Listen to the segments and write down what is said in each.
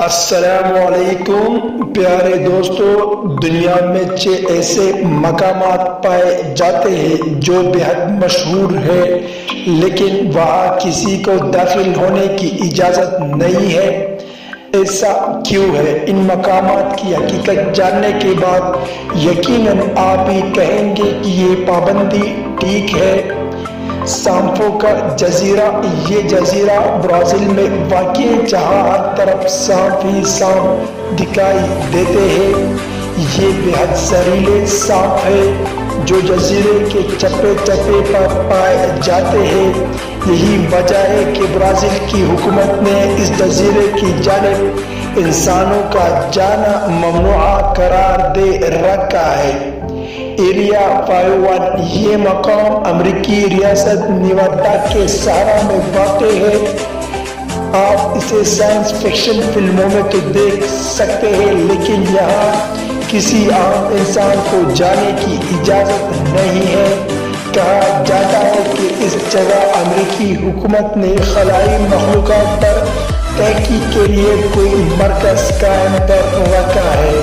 السلام علیکم پیارے دوستو، دنیا میں 6 ایسے مقامات پائے جاتے ہیں جو بے حد مشہور ہے، لیکن وہاں کسی کو داخل ہونے کی اجازت نہیں ہے۔ ایسا کیوں ہے؟ ان مقامات کی حقیقت جاننے کے بعد یقیناً آپ بھی کہیں گے کہ یہ پابندی ٹھیک ہے۔ سانپو کا جزیرہ، یہ جزیرہ برازیل میں واقع ہے جہاں ہر طرف سانپ ہی سانپ دکھائی دیتے ہیں۔ یہ بے حد زہریلے سانپ ہے جو جزیرے کے چپے چپے پر پائے جاتے ہیں۔ یہی وجہ ہے کہ برازیل کی حکومت نے اس جزیرے کی جانب انسانوں کا جانا ممنوع قرار دے رکھا ہے۔ ایریا 51 یہ مقام امریکی ریاست نیوادا کے صحرا میں واقع ہے۔ آپ اسے سائنس فکشن فلموں میں تو دیکھ سکتے ہیں، لیکن یہاں کسی عام انسان کو جانے کی اجازت نہیں ہے۔ کہا جاتا ہے کہ اس جگہ امریکی حکومت نے خلائی مخلوقات پر تحقیق کے لیے کوئی مرکز قائم کر رکھا ہے۔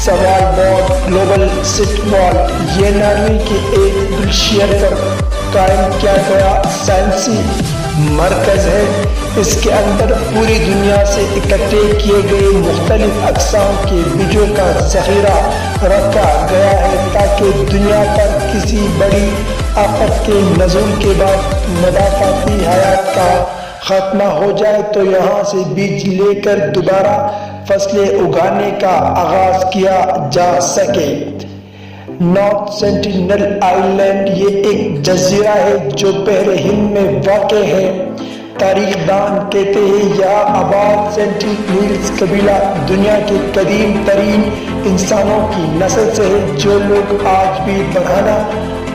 سوال بورڈ گلوبل سٹ والٹ یہ ناروے کے ایک گلیشیئر پر قائم کیا گیا سائنسی مرکز ہے۔ اس کے اندر پوری دنیا سے اکٹھے کیے گئے مختلف اقسام کے بیجوں کا ذخیرہ رکھا گیا ہے تاکہ دنیا پر کسی بڑی آفت کے نزول کے بعد مضافاتی حیات کا خاتمہ ہو جائے تو یہاں سے بیج لے کر دوبارہ فصلیں اگانے کا آغاز کیا جا سکے۔ نارتھ سینٹینل آئی لینڈ یہ ایک جزیرہ ہے جو بحر ہند میں واقع ہے۔ تاریخ دان کہتے ہیں یہاں آباد سینٹینیلز قبیلہ دنیا کے قدیم ترین انسانوں کی نسل سے ہے، جو لوگ آج بھی برہنہ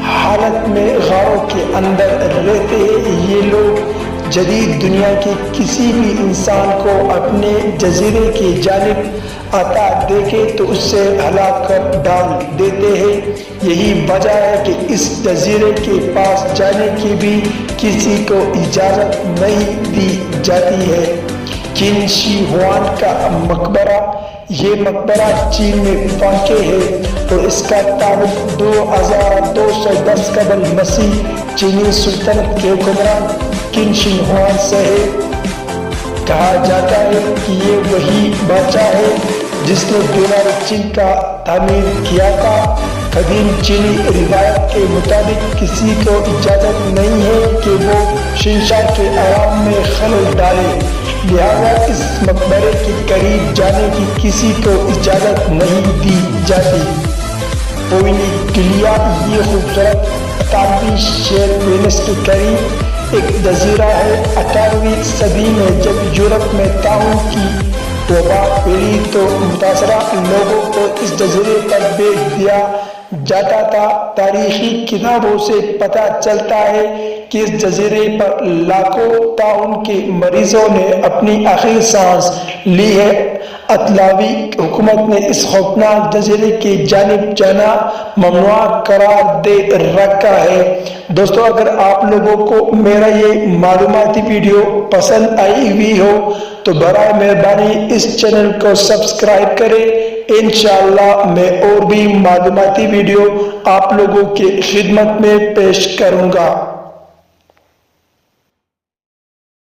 حالت میں غاروں کے اندر رہتے ہیں۔ یہ لوگ جدید دنیا کے کسی بھی انسان کو اپنے جزیرے کی جانب آتا دیکھے تو اس سے ہلاک کر ڈال دیتے ہیں۔ یہی وجہ ہے کہ اس جزیرے کے پاس جانے کی بھی کسی کو اجازت نہیں دی جاتی ہے۔ قین شی ہوانگ کا مقبرہ، یہ مقبرہ چین میں واقع ہے اور اس کا تعلق 2210 قبل مسیح چینی سلطنت کے حکمران قین شی ہوانگ سے ہے۔ کہا جاتا ہے کہ یہ وہی بادشاہ ہے جس نے دینار چین کا تعمیر کیا تھا۔ قدیم چینی روایت کے مطابق کسی کو اجازت نہیں ہے کہ وہ شہنشاہ کے آرام میں خلل ڈالے، لہذا اس مقبرے کے قریب جانے کی کسی کو اجازت نہیں دی جاتی۔ پوئنی گلیا یہ خوبصورت اطالوی شہر وینس کے قریب ایک جزیرہ ہے۔ 18ویں صدی میں جب یورپ میں طاعون کی وبا پھیلی تو متاثرہ لوگوں کو اس جزیرے پر بھیج دیا جاتا تھا۔ تاریخی کتابوں سے پتہ چلتا ہے کہ اس جزیرے پر لاکھوں طاعون کے مریضوں نے اپنی آخری سانس لی ہے۔ اطالوی حکومت نے اس خوفناک جزیرے کی جانب جانا ممنوع قرار دے رکھا ہے۔ دوستو، اگر آپ لوگوں کو میرا یہ معلوماتی ویڈیو پسند آئی ہوئی ہو تو برائے مہربانی اس چینل کو سبسکرائب کریں۔ انشاءاللہ میں اور بھی معلوماتی ویڈیو آپ لوگوں کی خدمت میں پیش کروں گا۔